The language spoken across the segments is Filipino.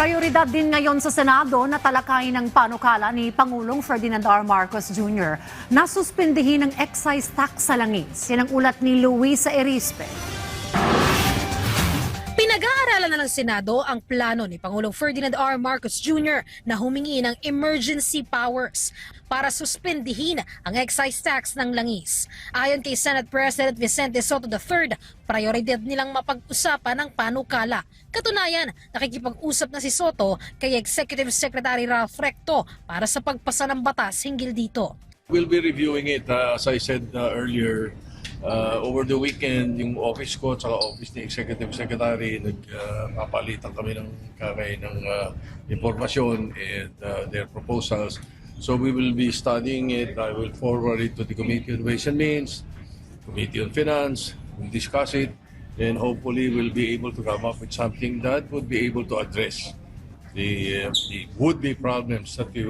Prioridad din ngayon sa Senado na talakayin ng panukala ni Pangulong Ferdinand R. Marcos Jr. na suspindihin ang excise tax sa langis. Yan ang ulat ni Luisa Erispe. Pinag-aaralan na ng Senado ang plano ni Pangulong Ferdinand R. Marcos Jr. na humingi ng emergency powers para suspindihin ang excise tax ng langis. Ayon kay Senate President Vicente Sotto III, prioridad nilang mapag-usapan ang panukala. Katunayan, nakikipag-usap na si Sotto kay Executive Secretary Ralph Recto para sa pagpasa ng batas hinggil dito. We'll be reviewing it, as I said earlier. Over the weekend, yung office ko at saka office ni Executive Secretary, nagpapalitan kami ng impormasyon and their proposals. So we will be studying it. I will forward it to the Committee on Ways and Means, Committee on Finance, we'll discuss it, and hopefully we'll be able to come up with something that would be able to address the would-be problems that we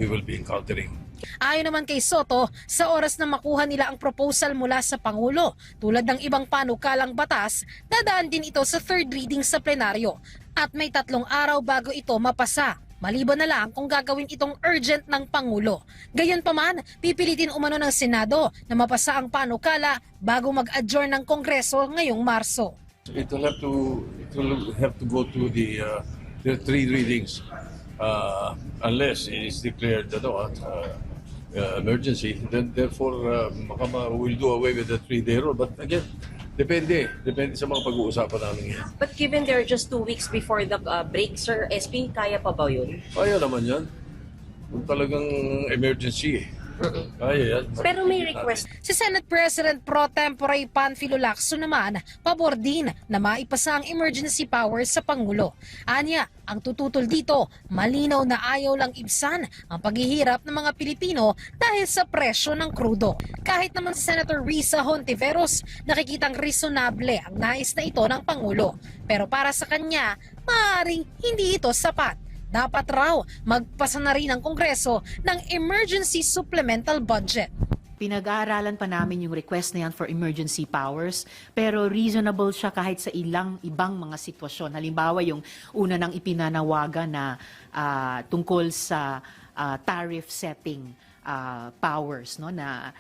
will be encountering. Ayon naman kay Sotto, sa oras na makuha nila ang proposal mula sa Pangulo, tulad ng ibang panukalang batas, dadaan din ito sa third reading sa plenaryo at may 3 araw bago ito mapasa. Maliban na lang kung gagawin itong urgent ng Pangulo. Gayunpaman, pipilitin umano ng Senado na mapasa ang panukala bago mag-adjourn ng Kongreso ngayong Marso. It will have to go to the 3 readings unless it is declared emergency. Then therefore, we'll do away with the 3-day rule. But again, depende sa mga pag-uusapan namin yan. But given they're just 2 weeks before the break, Sir SP, kaya pa ba yun? Kaya naman yan. Kung talagang emergency Kaya yan. Pero may request. Si Senate President Pro Tempore Panfilo Lacson naman, pabor din na maipasa ang emergency powers sa Pangulo. Anya, ang tututol dito, malinaw na ayaw lang ibsan ang paghihirap ng mga Pilipino dahil sa presyo ng krudo. Kahit naman si Senator Risa Hontiveros, nakikitang reasonable ang nais na ito ng Pangulo. Pero para sa kanya, maaaring hindi ito sapat. Dapat raw magpasa na rin ang Kongreso ng emergency supplemental budget. Pinag-aaralan pa namin yung request na yan for emergency powers, pero reasonable siya kahit sa ibang mga sitwasyon. Halimbawa, yung una nang ipinanawagan na tungkol sa tariff setting powers, no, na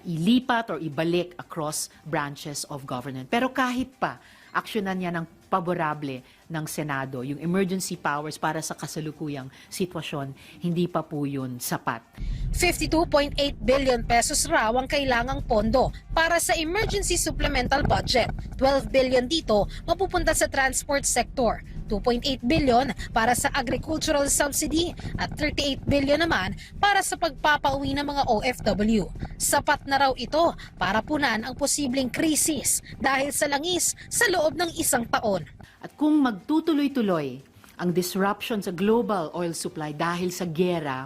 ilipat or ibalik across branches of government. Pero kahit pa, aksyonan niya ng paborable ng Senado, yung emergency powers para sa kasalukuyang sitwasyon, hindi pa po yun sapat. 52.8 billion pesos raw ang kailangang pondo para sa emergency supplemental budget. 12 billion dito mapupunta sa transport sector, 2.8 billion para sa agricultural subsidy at 38 billion naman para sa pagpapauwi ng mga OFW. Sapat na raw ito para punan ang posibleng krisis dahil sa langis sa loob ng 1 taon. At kung magtutuloy-tuloy ang disruption sa global oil supply dahil sa giyera,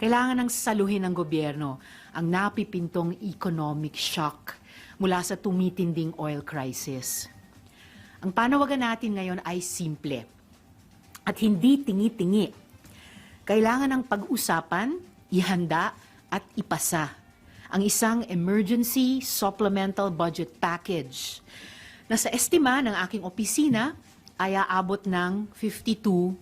kailangan ng saluhin ng gobyerno ang napipintong economic shock mula sa tumitinding oil crisis. Ang panawagan natin ngayon ay simple at hindi tingi-tingi. Kailangan ng pag-usapan, ihanda at ipasa ang isang emergency supplemental budget package na sa estima ng aking opisina ay aabot ng 52.8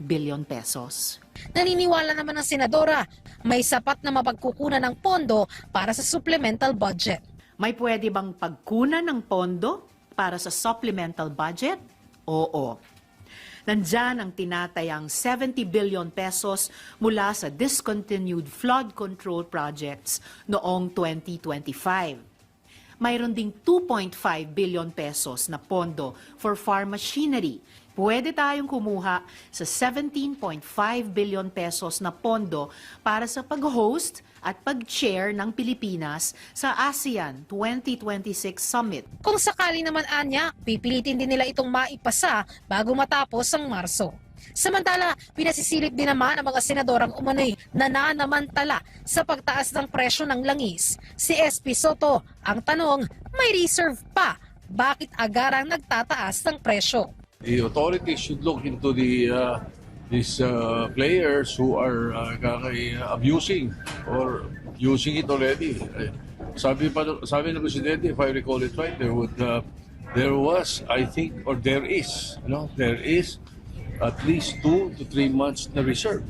billion pesos. Naniniwala naman ng senadora, may sapat na mapagkukunan ng pondo para sa supplemental budget. May pwede bang pagkunan ng pondo para sa supplemental budget? Oo. Nandyan ang tinatayang 70 billion pesos mula sa discontinued flood control projects noong 2025. Mayroon ding 2.5 billion pesos na pondo for farm machinery. Pwede tayong kumuha sa 17.5 billion pesos na pondo para sa pag-host at pag-chair ng Pilipinas sa ASEAN 2026 Summit. Kung sakali naman anya, pipilitin din nila itong maipasa bago matapos ang Marso. Samantala, pinasisilip din naman ang mga senadorang umano'y nananamantala sa pagtaas ng presyo ng langis. Si SP Sotto, ang tanong, may reserve pa. Bakit agarang nagtataas ng presyo? The authorities should look into these players who are abusing or using it already. Sabi ng Presidente, if I recall it right, there was, I think, or there is at least 2 to 3 months na reserve.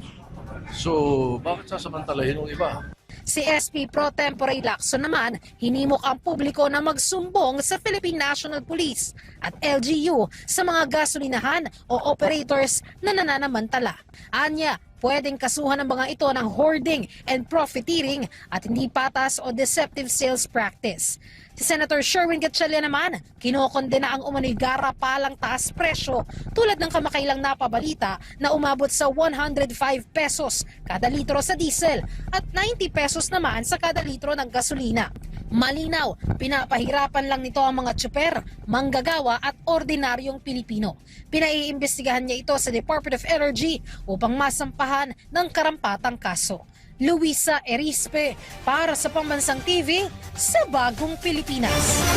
So, bakit sasamantalahin ng iba? Si SP Pro Tempore Lacson naman, hinimok ang publiko na magsumbong sa Philippine National Police at LGU sa mga gasolinahan o operators na nananamantala. Anya, pwedeng kasuhan ng mga ito ng hoarding and profiteering at hindi patas o deceptive sales practice. Si Senator Sherwin Gatchalian naman, kinokondena ang umano'y garapalang taas presyo tulad ng kamakailang napabalita na umabot sa 105 pesos kada litro sa diesel at 90 pesos naman sa kada litro ng gasolina. Malinaw, pinapahirapan lang nito ang mga tsuper, manggagawa at ordinaryong Pilipino. Pinaiimbestigahan niya ito sa Department of Energy upang masampahan ng karampatang kaso. Luisa Erispe para sa Pambansang TV sa Bagong Pilipinas.